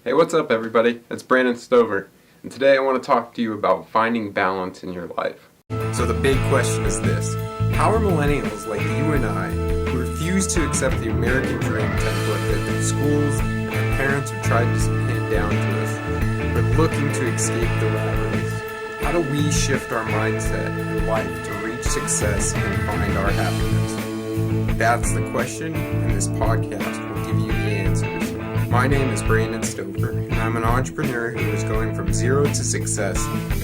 Hey, what's up everybody? It's Brandon Stover, and today I want to talk to you about finding balance in your life. So the big question is this: how are millennials like you and I, who refuse to accept the American dream template that the schools and our parents have tried to hand down to us, but looking to escape the rat race? How do we shift our mindset in life to reach success and find our happiness? That's the question, and this podcast will give you the answers. My name is Brandon Stover, and I'm an entrepreneur who is going from zero to success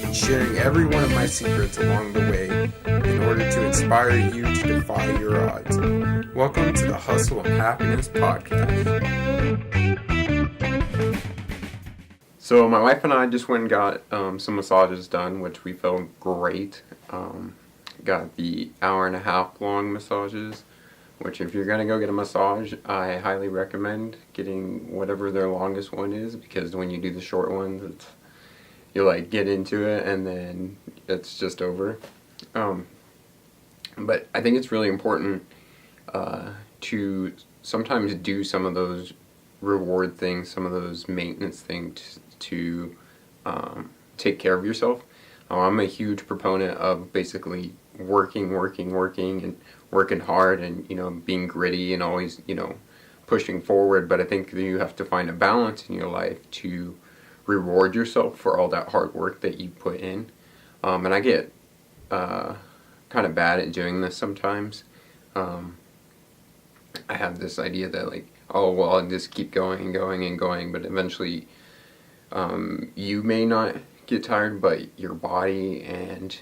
and sharing every one of my secrets along the way in order to inspire you to defy your odds. Welcome to the Hustle of Happiness podcast. So my wife and I just went and got some massages done, which we felt great. Got the hour-and-a-half long massages, which if you're going to go get a massage, I highly recommend getting whatever their longest one is, because when you do the short ones, you like get into it and then it's just over. But I think it's really important to sometimes do some of those reward things, some of those maintenance things to take care of yourself. I'm a huge proponent of basically working and working hard and being gritty and always pushing forward, but I think that you have to find a balance in your life to reward yourself for all that hard work that you put in. And I get kind of bad at doing this sometimes. I have this idea that I'll just keep going, but eventually you may not get tired, but your body and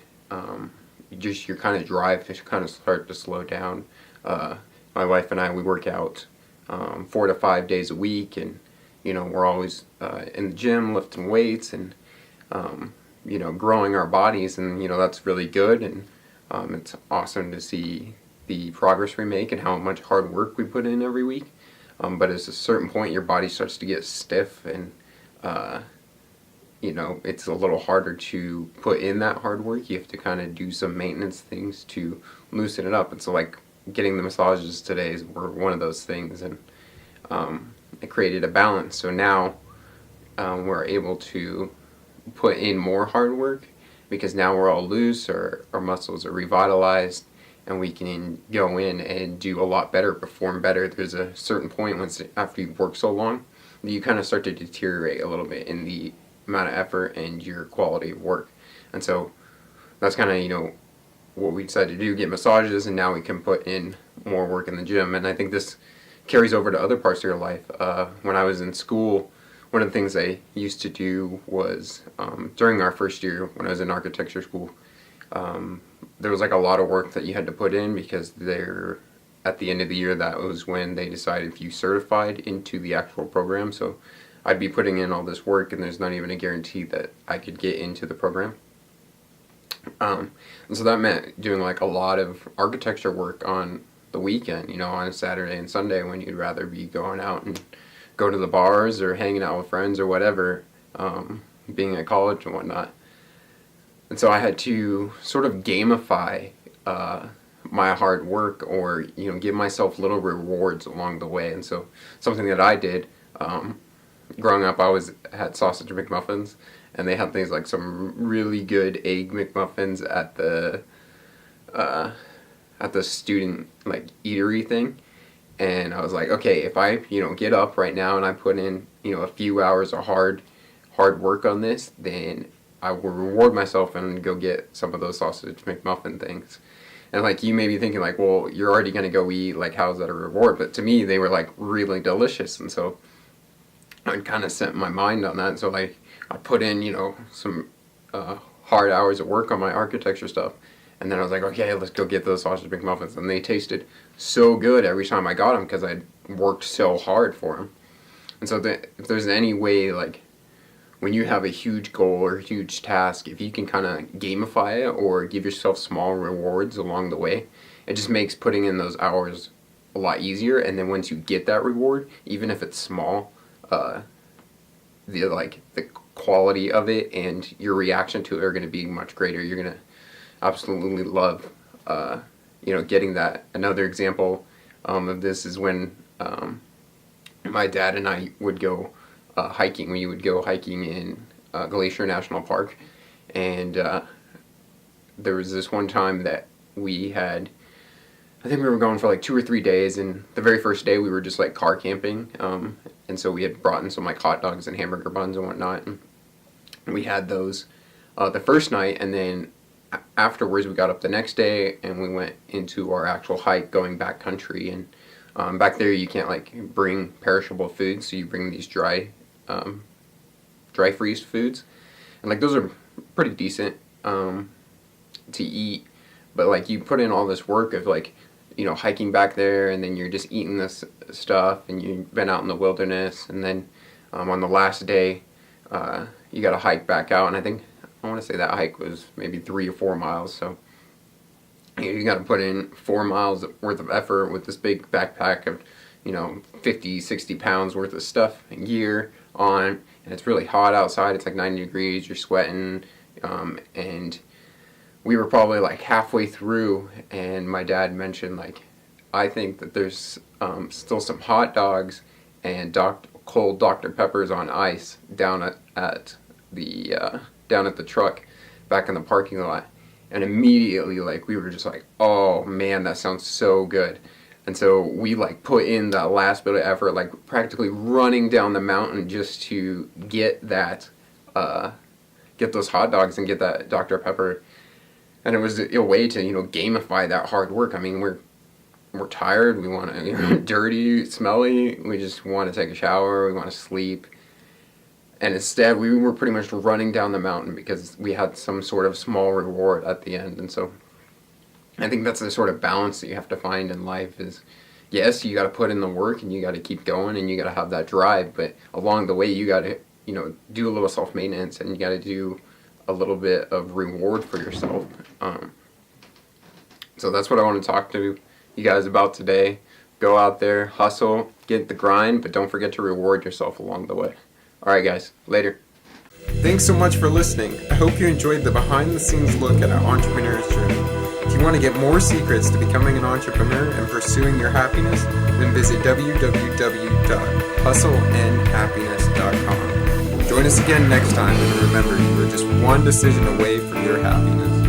your kind of drive to kind of start to slow down. My wife and I, we work out 4 to 5 days a week, and we're always in the gym lifting weights and growing our bodies, and that's really good, and it's awesome to see the progress we make and how much hard work we put in every week. But at a certain point, your body starts to get stiff, and it's a little harder to put in that hard work. You have to kind of do some maintenance things to loosen it up. And so getting the massages today were one of those things, and it created a balance. So now we're able to put in more hard work because now we're all loose, our muscles are revitalized, and we can go in and do a lot better, perform better. There's a certain point after you've worked so long that you kind of start to deteriorate a little bit in the amount of effort and your quality of work. And so that's kind of what we decided to do, get massages, and now we can put in more work in the gym. And I think this carries over to other parts of your life. When I was in school, one of the things I used to do was during our first year when I was in architecture school, there was a lot of work that you had to put in, because at the end of the year, that was when they decided if you certified into the actual program. So I'd be putting in all this work, and there's not even a guarantee that I could get into the program. And so that meant doing a lot of architecture work on the weekend, on a Saturday and Sunday, when you'd rather be going out and go to the bars or hanging out with friends or whatever, being at college and whatnot. And so I had to sort of gamify my hard work, or give myself little rewards along the way. And so something that I did, growing up, I always had sausage McMuffins, and they had things like some really good egg McMuffins at the student eatery thing. And I was like, okay, if I get up right now and I put in a few hours of hard work on this, then I will reward myself and go get some of those sausage McMuffin things. And you may be thinking well, you're already gonna go eat, how's that a reward? But to me, they were really delicious, and so I kind of set my mind on that. And so I put in some hard hours of work on my architecture stuff, and then I was like, okay, let's go get those sausage McMuffins. And they tasted so good every time I got them, because I worked so hard for them. And so if there's any way, when you have a huge goal or a huge task, if you can kind of gamify it or give yourself small rewards along the way, it just makes putting in those hours a lot easier. And then once you get that reward, even if it's small, the quality of it and your reaction to it are going to be much greater. You're going to absolutely love getting that. Another example of this is when my dad and I would go hiking. We would go hiking in Glacier National Park, and there was this one time that we had, I think we were going for like 2 or 3 days, and the very first day we were just like car camping, and so we had brought in some like hot dogs and hamburger buns and whatnot, and we had those the first night, and then afterwards we got up the next day and we went into our actual hike going back country. And back there you can't like bring perishable foods, so you bring these dry freeze foods, and like those are pretty decent to eat, but like you put in all this work of like, you know, hiking back there, and then you're just eating this stuff, and you've been out in the wilderness, and then on the last day you got to hike back out, and I want to say that hike was maybe 3 or 4 miles, so you got to put in 4 miles worth of effort with this big backpack of, you know, 50, 60 pounds worth of stuff and gear on, and it's really hot outside. It's like 90 degrees, you're sweating, and we were probably like halfway through, and my dad mentioned, like, I think that there's still some hot dogs and cold Dr. Peppers on ice down at the truck back in the parking lot. And immediately, like, we were just like, oh man, that sounds so good. And so we like put in that last bit of effort, like practically running down the mountain just to get that get those hot dogs and get that Dr. Pepper. And it was a way to, you know, gamify that hard work. I mean, we're tired, we want to, you know, dirty, smelly, we just want to take a shower, we want to sleep. And instead, we were pretty much running down the mountain because we had some sort of small reward at the end. And so I think that's the sort of balance that you have to find in life is, yes, you got to put in the work and you got to keep going and you got to have that drive. But along the way, you got to, you know, do a little self-maintenance, and you got to do a little bit of reward for yourself. So that's what I want to talk to you guys about today. Go out there, hustle, get the grind, but don't forget to reward yourself along the way. Alright guys, later. Thanks so much for listening. I hope you enjoyed the behind-the-scenes look at our entrepreneur's journey. If you want to get more secrets to becoming an entrepreneur and pursuing your happiness, then visit www.hustleandhappiness.com. Join us again next time, and remember, you are just one decision away from your happiness.